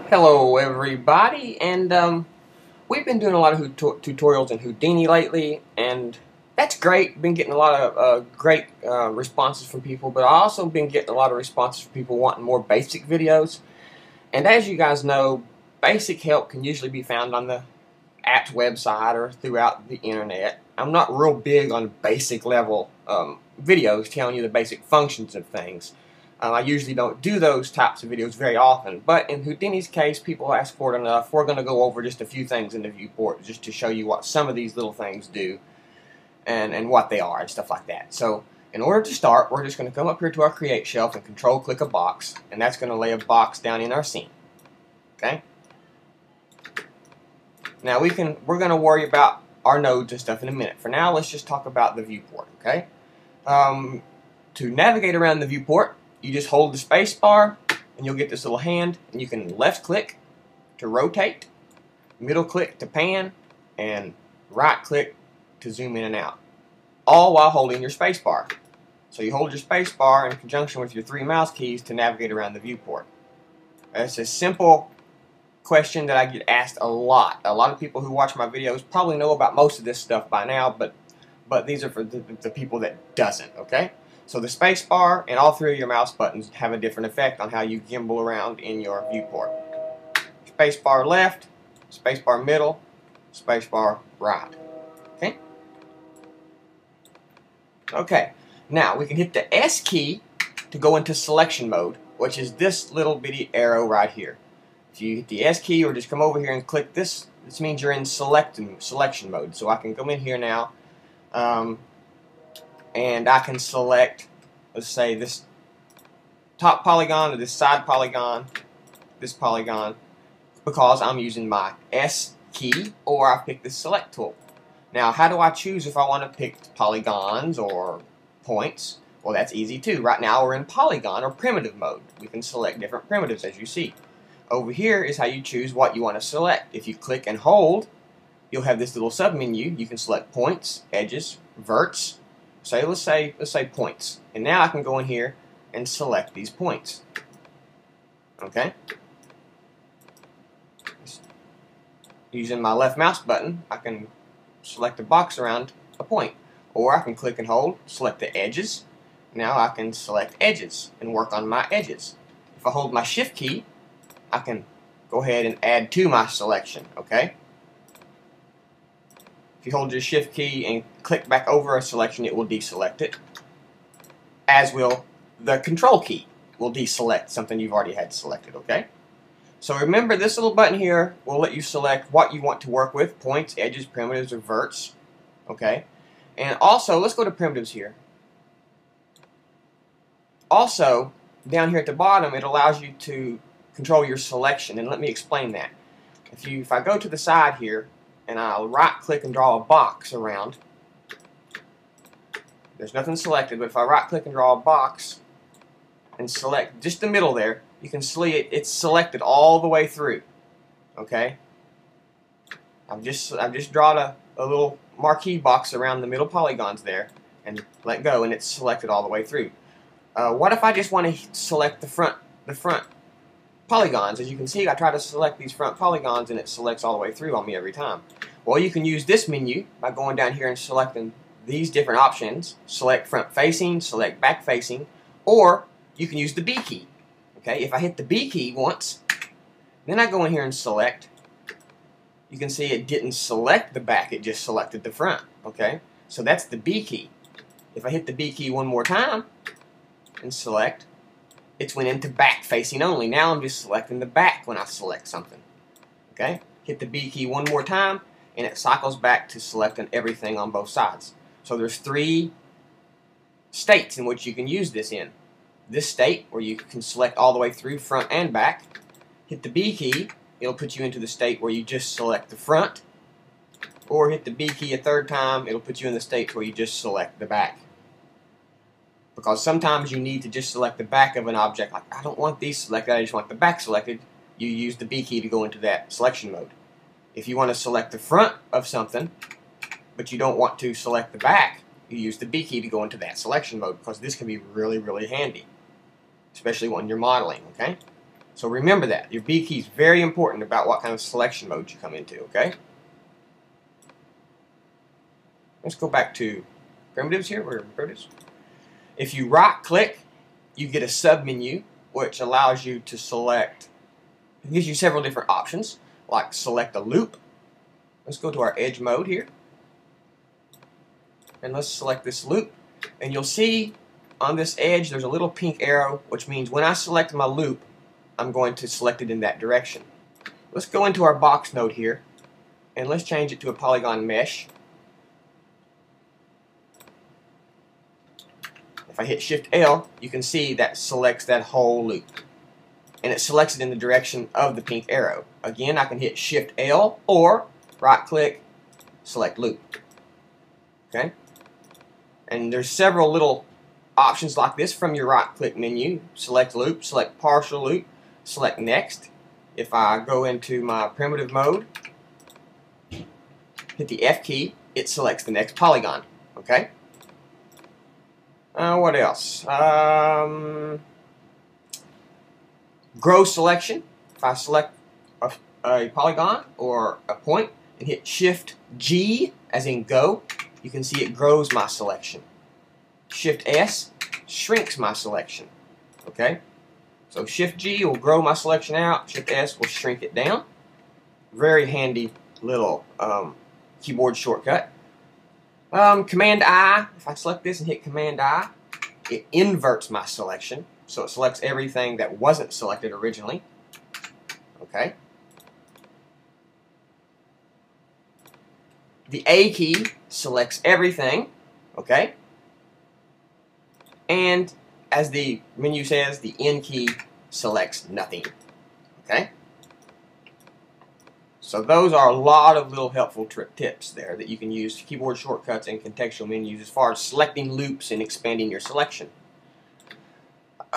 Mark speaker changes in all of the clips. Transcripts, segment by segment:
Speaker 1: Hello everybody, and we've been doing a lot of tutorials in Houdini lately, and that's great. Been getting a lot of great responses from people, but I also been getting a lot of responses from people wanting more basic videos. And as you guys know, basic help can usually be found on the app's website or throughout the internet. I'm not real big on basic level videos telling you the basic functions of things. I usually don't do those types of videos very often, but in Houdini's case, people ask for it enough. We're going to go over just a few things in the viewport just to show you what some of these little things do and what they are and stuff like that. So in order to start, we're just going to come up here to our create shelf and control click a box, and that's going to lay a box down in our scene. Okay? Now we're going to worry about our nodes and stuff in a minute. For now, let's just talk about the viewport. Okay? To navigate around the viewport, you just hold the space bar and you'll get this little hand, and you can left click to rotate, middle click to pan, and right click to zoom in and out, all while holding your space bar. So you hold your space bar in conjunction with your 3 mouse keys to navigate around the viewport. It's a simple question that I get asked a lot. A lot of people who watch my videos probably know about most of this stuff by now, but these are for the people that doesn't, okay? So the space bar and all 3 of your mouse buttons have a different effect on how you gimbal around in your viewport. Space bar left, space bar middle, space bar right. Okay? Okay, now we can hit the S key to go into selection mode, which is this little bitty arrow right here. If you hit the S key or just come over here and click this, this means you're in selection mode. So I can come in here now, and I can select, let's say, this top polygon or this side polygon, this polygon, because I'm using my S key, or I've picked the select tool. Now, how do I choose if I want to pick polygons or points? Well, that's easy too. Right now we're in polygon or primitive mode. We can select different primitives, as you see. Over here is how you choose what you want to select. If you click and hold, you'll have this little submenu. You can select points, edges, verts. Let's say points. And now I can go in here and select these points. Okay? Using my left mouse button, I can select a box around a point. Or I can click and hold, select the edges. Now I can select edges and work on my edges. If I hold my shift key, I can go ahead and add to my selection. Okay? If you hold your shift key and click back over a selection, it will deselect it, as will the control key will deselect something you've already had selected. Okay? So remember, this little button here will let you select what you want to work with: points, edges, primitives, or verts. Okay? And also, let's go to primitives here. Also, down here at the bottom, it allows you to control your selection, and let me explain that. If I go to the side here and I'll right click and draw a box around, there's nothing selected, but if I right click and draw a box and select just the middle there, you can see it's selected all the way through. Okay? I've just drawn a little marquee box around the middle polygons there and let go, and it's selected all the way through. What if I just want to select the front polygons? As you can see, I try to select these front polygons and it selects all the way through on me every time. Well, you can use this menu by going down here and selecting these different options. Select front facing, select back facing, or you can use the B key. Okay, if I hit the B key once, then I go in here and select, you can see it didn't select the back, it just selected the front. Okay, so that's the B key. If I hit the B key one more time and select, it's went into back facing only. Now I'm just selecting the back when I select something. Okay? Hit the B key one more time and it cycles back to selecting everything on both sides. So there's 3 states in which you can use this in. This state where you can select all the way through front and back. Hit the B key, it'll put you into the state where you just select the front. Or hit the B key a 3rd time, it'll put you in the state where you just select the back. Because sometimes you need to just select the back of an object. Like, I don't want these selected, I just want the back selected. You use the B key to go into that selection mode. If you want to select the front of something, but you don't want to select the back, you use the B key to go into that selection mode, because this can be really, really handy, especially when you're modeling. Okay? So remember that. Your B key is very important about what kind of selection mode you come into, okay? Let's go back to primitives here. We're in primitives. If you right-click, you get a sub-menu, which allows you to select, it gives you several different options, like select a loop. Let's go to our edge mode here. And let's select this loop. And you'll see on this edge there's a little pink arrow, which means when I select my loop, I'm going to select it in that direction. Let's go into our box node here, and let's change it to a polygon mesh. If I hit Shift L, you can see that selects that whole loop. And it selects it in the direction of the pink arrow. Again, I can hit Shift L or right click, select loop. Okay? And there's several little options like this from your right click menu. Select loop, select partial loop, select next. If I go into my primitive mode, hit the F key, it selects the next polygon. Okay? What else? Grow selection. If I select a polygon or a point and hit Shift G, as in go, you can see it grows my selection. Shift S shrinks my selection. Okay? So Shift G will grow my selection out. Shift S will shrink it down. Very handy little keyboard shortcut. Command I, if I select this and hit Command I, it inverts my selection. So it selects everything that wasn't selected originally. Okay. The A key selects everything. Okay. And as the menu says, the N key selects nothing. Okay. So those are a lot of little helpful tips there that you can use, keyboard shortcuts and contextual menus as far as selecting loops and expanding your selection.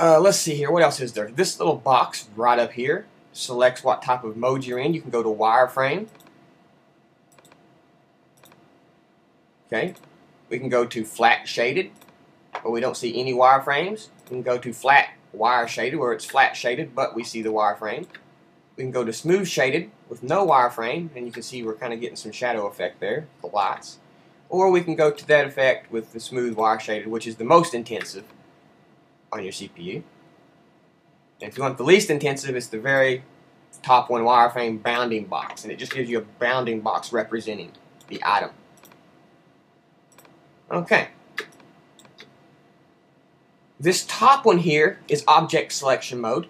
Speaker 1: Let's see here, what else is there? This little box right up here selects what type of mode you're in. You can go to wireframe. Okay, we can go to flat shaded, but we don't see any wireframes. We can go to flat wire shaded, where it's flat shaded, but we see the wireframe. We can go to smooth shaded with no wireframe, and you can see we're kind of getting some shadow effect there, the lights. Or we can go to that effect with the smooth wire shaded, which is the most intensive on your CPU. And if you want the least intensive, it's the very top one, wireframe bounding box, and it just gives you a bounding box representing the item. Okay. This top one here is object selection mode.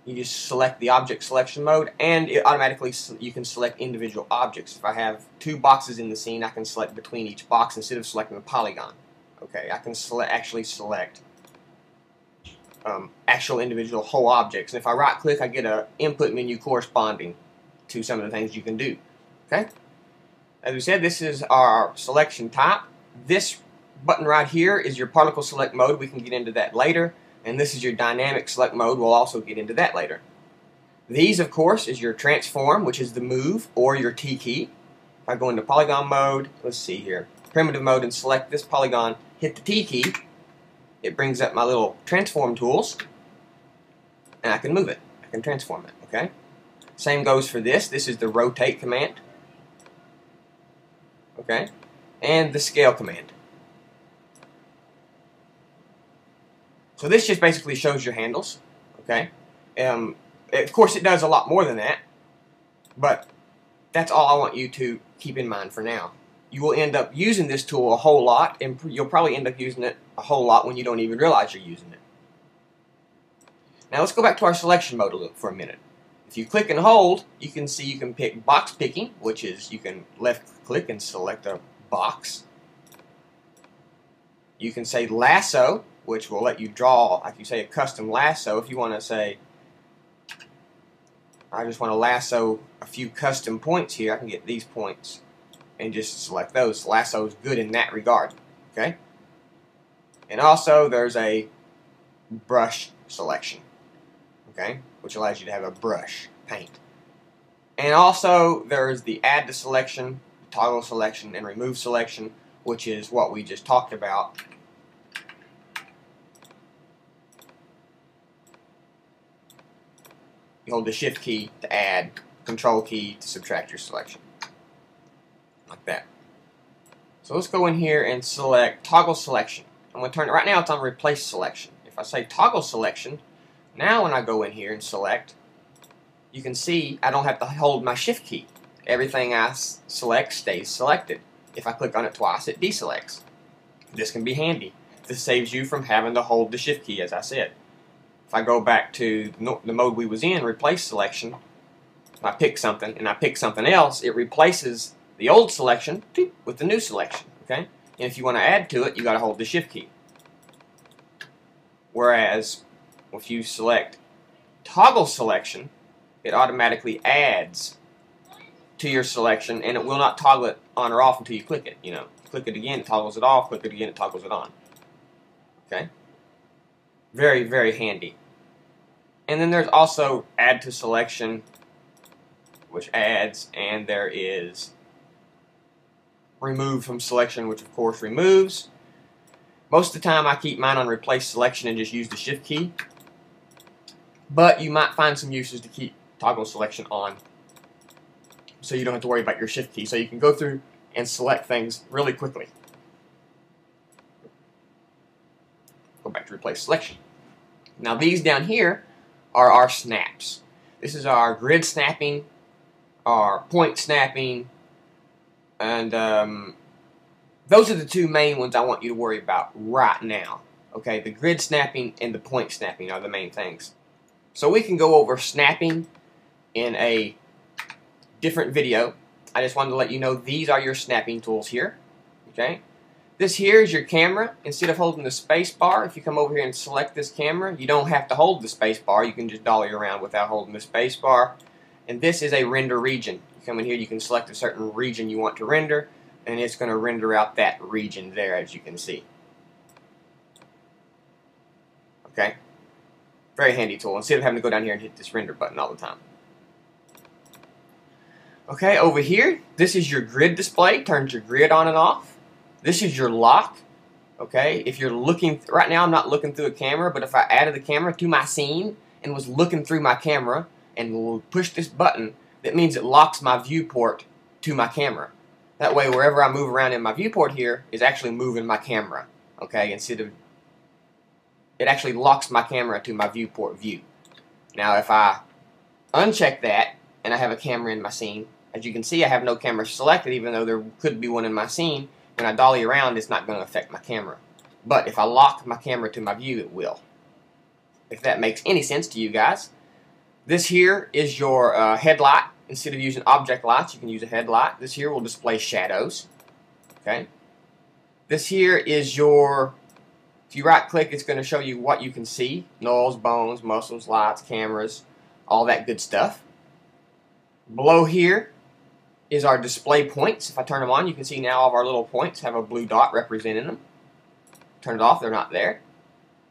Speaker 1: You just select the object selection mode, and it automatically you can select individual objects. If I have two boxes in the scene, I can select between each box instead of selecting a polygon. Okay, I can actually select actual individual whole objects. And if I right click, I get an input menu corresponding to some of the things you can do. Okay? As we said, this is our selection type. This button right here is your particle select mode. We can get into that later. And this is your dynamic select mode. We'll also get into that later. These, of course, is your transform, which is the move, or your T key. If I go into polygon mode, let's see here, primitive mode, and select this polygon, hit the T key, it brings up my little transform tools, and I can move it. I can transform it, okay? Same goes for this. This is the rotate command, okay? And the scale command. So this just basically shows your handles, okay? Of course, it does a lot more than that, but that's all I want you to keep in mind for now. You will end up using this tool a whole lot, and you'll probably end up using it a whole lot when you don't even realize you're using it. Now let's go back to our selection mode for a minute. If you click and hold, you can see you can pick box picking, which is you can left click and select a box. You can say lasso, which will let you draw, like you say, a custom lasso. If you want to say, I just want to lasso a few custom points here, I can get these points and just select those. Lasso is good in that regard, okay? And also there's a brush selection, okay, which allows you to have a brush paint. And also there's the add to selection, toggle selection, and remove selection, which is what we just talked about. You hold the Shift key to add, Control key to subtract your selection. Like that. So let's go in here and select Toggle Selection. I'm going to turn it, right now it's on Replace Selection. If I say Toggle Selection, now when I go in here and select, you can see I don't have to hold my Shift key. Everything I select stays selected. If I click on it twice, it deselects. This can be handy. This saves you from having to hold the Shift key, as I said. If I go back to the mode we was in, Replace Selection, if I pick something and I pick something else, it replaces the old selection with the new selection. Okay? And if you want to add to it, you got to hold the Shift key. Whereas if you select Toggle Selection, it automatically adds to your selection, and it will not toggle it on or off until you click it. You know, click it again, it toggles it off. Click it again, it toggles it on. Okay? Very, very handy. And then there's also Add to Selection, which adds, and there is Remove from Selection, which of course removes. Most of the time I keep mine on Replace Selection and just use the Shift key. But you might find some uses to keep Toggle Selection on, so you don't have to worry about your Shift key, so you can go through and select things really quickly. Go back to Replace Selection. Now these down here are our snaps. This is our grid snapping, our point snapping, and those are the two main ones I want you to worry about right now. Okay, the grid snapping and the point snapping are the main things. So we can go over snapping in a different video. I just wanted to let you know these are your snapping tools here. Okay, this here is your camera. Instead of holding the space bar, if you come over here and select this camera, you don't have to hold the space bar. You can just dolly around without holding the space bar. And this is a render region. You come in here, you can select a certain region you want to render, and it's going to render out that region there, as you can see. Okay, very handy tool, instead of having to go down here and hit this render button all the time. Okay, over here, this is your grid display, turns your grid on and off. This is your lock. Okay, if you're looking, right now I'm not looking through a camera, but if I added the camera to my scene and was looking through my camera and will push this button, that means it locks my viewport to my camera. That way, wherever I move around in my viewport here is actually moving my camera. Okay, instead of, it actually locks my camera to my viewport view. Now, if I uncheck that and I have a camera in my scene, as you can see, I have no camera selected, even though there could be one in my scene. When I dolly around, it's not going to affect my camera. But if I lock my camera to my view, it will. If that makes any sense to you guys. This here is your headlight. Instead of using object lights, you can use a headlight. This here will display shadows. Okay. This here is your, if you right click, it's going to show you what you can see. Nulls, bones, muscles, lights, cameras, all that good stuff. Below here is our display points. If I turn them on, you can see now all of our little points have a blue dot representing them. Turn it off, they're not there.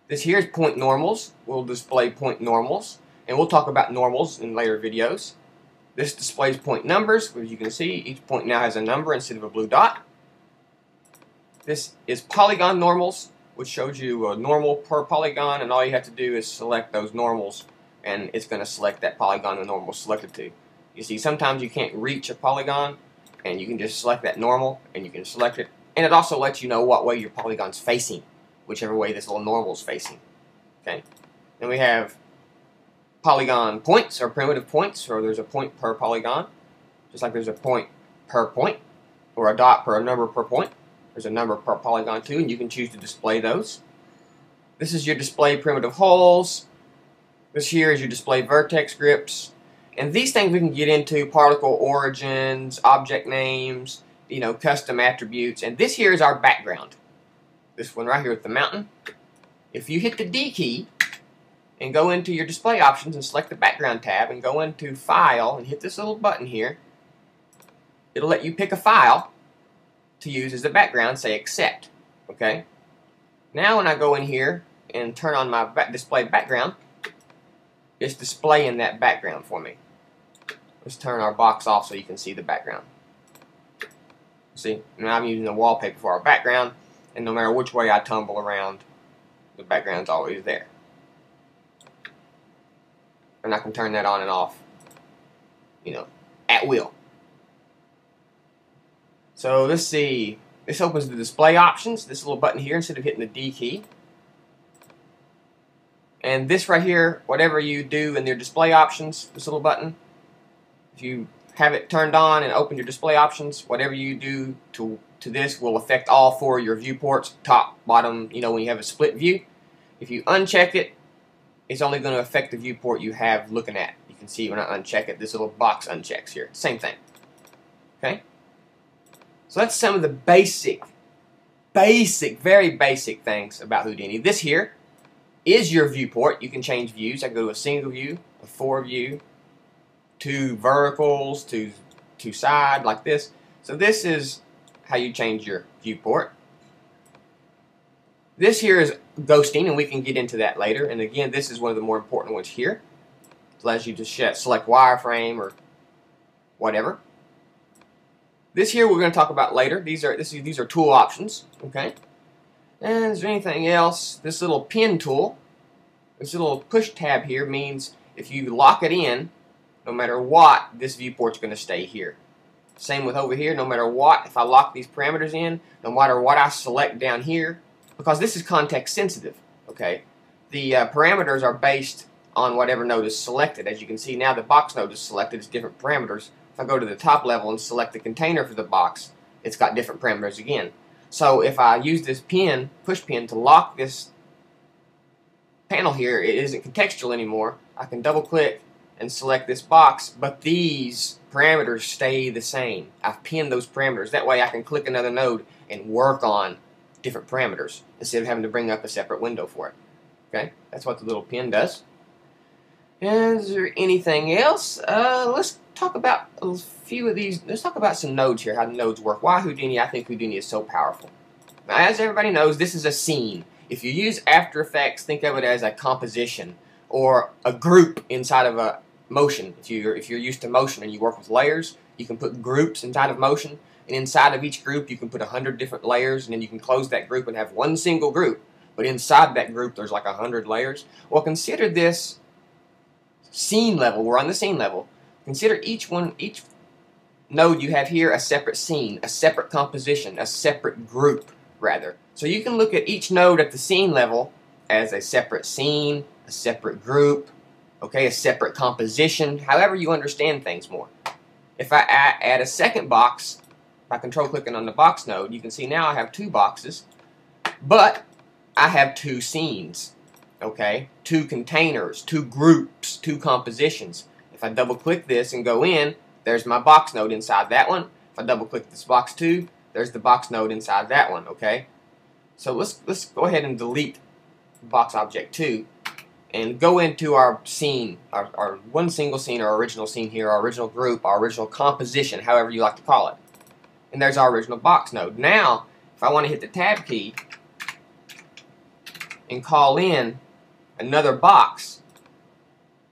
Speaker 1: This here is point normals. We'll display point normals, and we'll talk about normals in later videos. This displays point numbers. As you can see, each point now has a number instead of a blue dot. This is polygon normals, which shows you a normal per polygon, and all you have to do is select those normals, and it's going to select that polygon the normal is selected to. You see, sometimes you can't reach a polygon, and you can just select that normal, and you can select it. And it also lets you know what way your polygon's facing, whichever way this little normal is facing. Okay. Then we have polygon points, or primitive points, or there's a point per polygon, just like there's a point per point, or a dot per a number per point. There's a number per polygon too, and you can choose to display those. This is your display primitive holes. This here is your display vertex grips. And these things we can get into: particle origins, object names, you know, custom attributes. And this here is our background. This one right here with the mountain. If you hit the D key and go into your display options and select the background tab and go into File and hit this little button here, it'll let you pick a file to use as the background, say Accept. Okay. Now when I go in here and turn on my display background, it's displaying that background for me. Let's turn our box off so you can see the background. See, now I'm using the wallpaper for our background, and no matter which way I tumble around, the background's always there. and I can turn that on and off, you know, at will. So let's see. This opens the display options, this little button here, instead of hitting the D key. And this right here, whatever you do in your display options, this little button, if you have it turned on and open your display options, whatever you do to this will affect all four of your viewports, top, bottom, you know, when you have a split view. If you uncheck it, it's only going to affect the viewport you have looking at. You can see when I uncheck it, this little box unchecks here. Same thing. Okay? So that's some of the very basic things about Houdini. This here is your viewport. You can change views. I can go to a single view, a 4 view, 2 verticals, two side, like this. So this is how you change your viewport. This here is ghosting, and we can get into that later. And again, this is one of the more important ones here. It allows you to select wireframe or whatever. This here we're going to talk about later. These are tool options. Okay. And is there anything else? This little pin tool, this little push tab here means if you lock it in, no matter what, this viewport's going to stay here. Same with over here, no matter what, if I lock these parameters in, no matter what I select down here, because this is context sensitive, okay? The parameters are based on whatever node is selected. As you can see now, the box node is selected, it's different parameters. If I go to the top level and select the container for the box, it's got different parameters again. So if I use this pin, push pin, to lock this panel here, it isn't contextual anymore. I can double click and select this box, but these parameters stay the same. I've pinned those parameters. That way I can click another node and work on different parameters instead of having to bring up a separate window for it. Okay, that's what the little pin does. And is there anything else? Let's talk about a few of these. Let's talk about some nodes here, how the nodes work. Why Houdini? I think Houdini is so powerful. Now, as everybody knows, this is a scene. If you use After Effects, think of it as a composition or a group inside of a motion. If you're used to motion and you work with layers, you can put groups inside of motion, and inside of each group you can put 100 different layers, and then you can close that group and have one single group. But inside that group there's like 100 layers. Well, consider this scene level. We're on the scene level. Consider each node you have here a separate scene, a separate composition, a separate group, rather. So you can look at each node at the scene level as a separate scene, a separate group, okay, a separate composition, however you understand things more. If I add a second box, by control clicking on the box node, you can see now I have 2 boxes, but I have 2 scenes, okay, 2 containers, 2 groups, 2 compositions. If I double click this and go in, there's my box node inside that one. If I double click this box 2, there's the box node inside that one, okay? So let's go ahead and delete box object 2 and go into our scene, our one single scene, our original scene here, our original group, our original composition, however you like to call it. And there's our original box node. Now, if I want to hit the tab key and call in another box,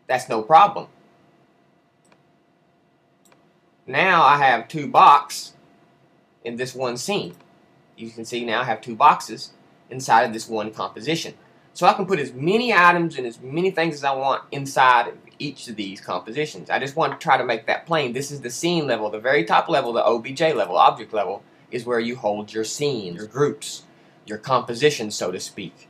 Speaker 1: that's no problem. Now I have 2 boxes in this one scene. You can see now I have 2 boxes inside of this one composition. So I can put as many items and as many things as I want inside of each of these compositions. I just want to try to make that plain. This is the scene level. The very top level, the OBJ level, object level, is where you hold your scenes, your groups, your compositions, so to speak.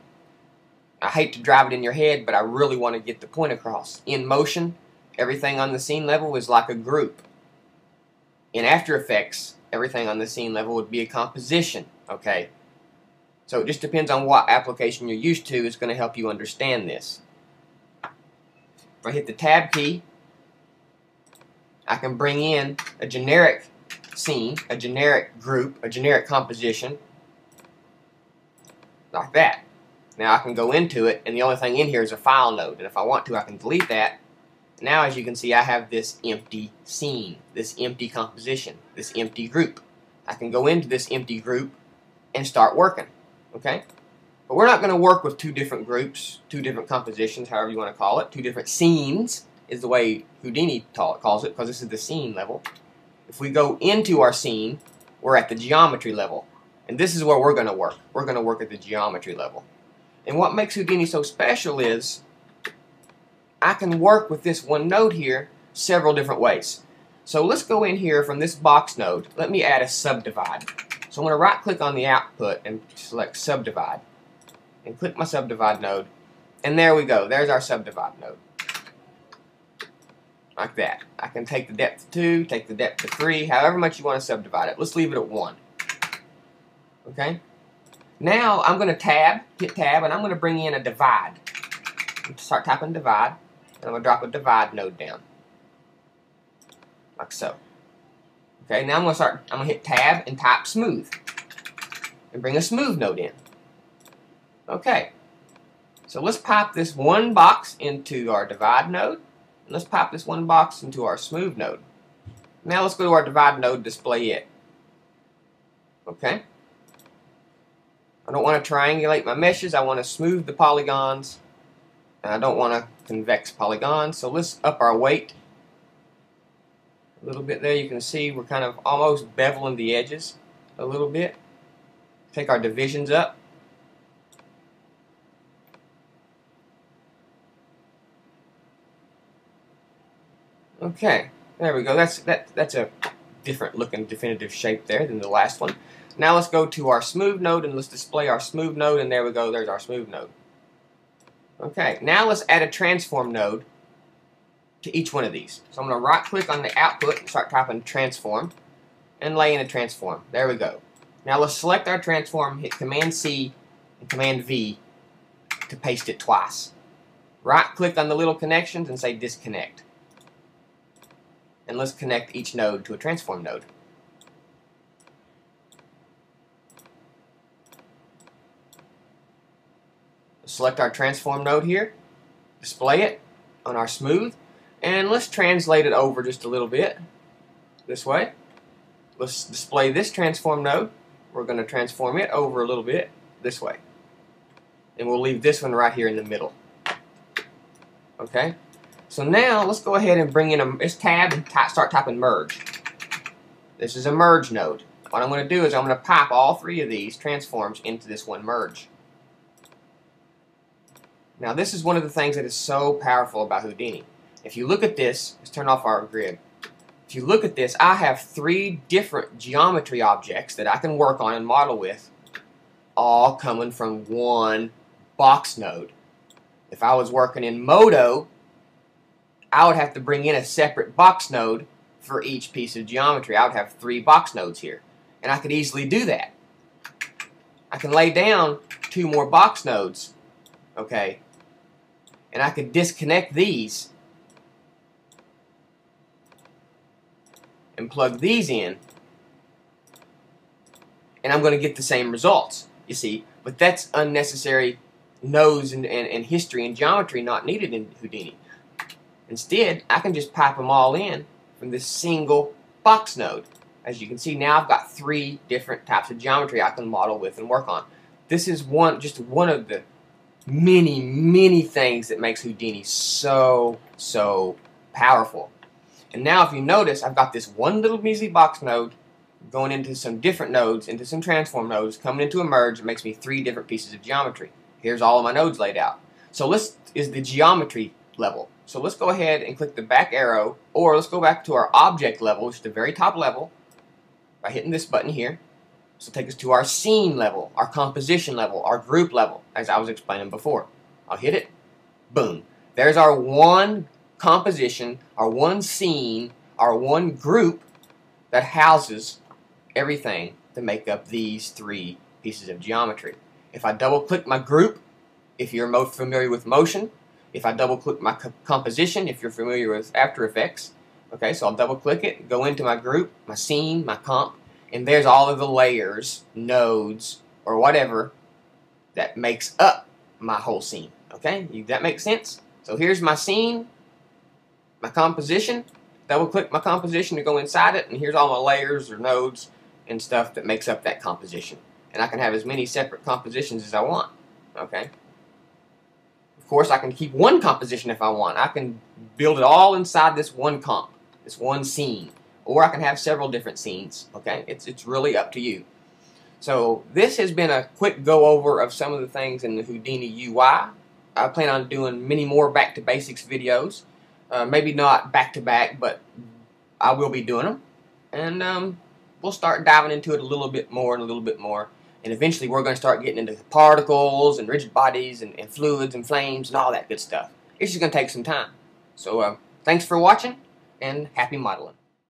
Speaker 1: I hate to drive it in your head, but I really want to get the point across. In motion, everything on the scene level is like a group. In After Effects, everything on the scene level would be a composition, okay? So it just depends on what application you're used to. It's going to help you understand this. If I hit the tab key, I can bring in a generic scene, a generic group, a generic composition, like that. Now I can go into it, and the only thing in here is a file node, and if I want to, I can delete that. Now, as you can see, I have this empty scene, this empty composition, this empty group. I can go into this empty group and start working, okay? But we're not going to work with 2 different groups, 2 different compositions, however you want to call it. 2 different scenes is the way Houdini calls it, because this is the scene level. If we go into our scene, we're at the geometry level. And this is where we're going to work. We're going to work at the geometry level. And what makes Houdini so special is I can work with this one node here several different ways. So let's go in here from this box node. Let me add a subdivide. So I'm going to right click on the output and select subdivide. And click my subdivide node. And there we go. There's our subdivide node. Like that. I can take the depth to 2, take the depth to 3, however much you want to subdivide it. Let's leave it at 1. Okay? Now I'm going to hit tab, and I'm going to bring in a divide. Start typing divide, and I'm going to drop a divide node down. Like so. Okay, now I'm going to hit tab and type smooth. And bring a smooth node in. Okay. So let's pipe this one box into our divide node. And let's pipe this one box into our smooth node. Now let's go to our divide node, display it. Okay. I don't want to triangulate my meshes. I want to smooth the polygons. And I don't want to convex polygons. So let's up our weight a little bit there. You can see we're kind of almost beveling the edges a little bit. Take our divisions up. Okay, there we go. That's a different looking definitive shape there than the last one. Now let's go to our smooth node and let's display our smooth node, and there we go. There's our smooth node. Okay, now let's add a transform node to each one of these. So I'm going to right click on the output and start typing transform and lay in a transform. There we go. Now let's select our transform, hit Command C and Command V to paste it twice. Right click on the little connections and say disconnect. And let's connect each node to a transform node. Select our transform node here, display it on our smooth, and let's translate it over just a little bit this way. Let's display this transform node. We're going to transform it over a little bit this way. And we'll leave this one right here in the middle. Okay? So now let's go ahead and bring in this tab and start typing merge. This is a merge node. What I'm going to do is I'm going to pipe all 3 of these transforms into this one merge. Now this is one of the things that is so powerful about Houdini. If you look at this, let's turn off our grid. If you look at this, I have 3 different geometry objects that I can work on and model with, all coming from one box node. If I was working in Modo, I would have to bring in a separate box node for each piece of geometry. I would have 3 box nodes here. And I could easily do that. I can lay down 2 more box nodes. Okay. And I could disconnect these and plug these in. And I'm going to get the same results, you see. But that's unnecessary nodes and history and geometry not needed in Houdini. Instead, I can just pipe them all in from this single box node. As you can see, now I've got 3 different types of geometry I can model with and work on. This is just one of the many things that makes Houdini so powerful. And now if you notice, I've got this one little measly box node going into some different nodes, into some transform nodes, coming into a merge. It makes me 3 different pieces of geometry. Here's all of my nodes laid out. So this is the geometry level. So let's go ahead and click the back arrow, or let's go back to our object level, which is the very top level, by hitting this button here. So take us to our scene level, our composition level, our group level, as I was explaining before. I'll hit it. Boom. There's our one composition, our one scene, our one group that houses everything to make up these 3 pieces of geometry. If I double click my group, if you're most familiar with Motion, if I double click my composition, if you're familiar with After Effects, okay, so I'll double click it, go into my group, my scene, my comp, and there's all of the layers, nodes, or whatever that makes up my whole scene. Okay, that makes sense? So here's my scene, my composition. Double click my composition to go inside it, and here's all my layers or nodes and stuff that makes up that composition. And I can have as many separate compositions as I want. Okay. Of course, I can keep one composition if I want. I can build it all inside this one comp, this one scene. Or I can have several different scenes. Okay, it's really up to you. So this has been a quick go over of some of the things in the Houdini UI. I plan on doing many more Back to Basics videos. Maybe not back to back, but I will be doing them. And we'll start diving into it a little bit more and a little bit more. And eventually we're going to start getting into particles and rigid bodies and fluids and flames and all that good stuff. It's just going to take some time. So thanks for watching, and happy modeling.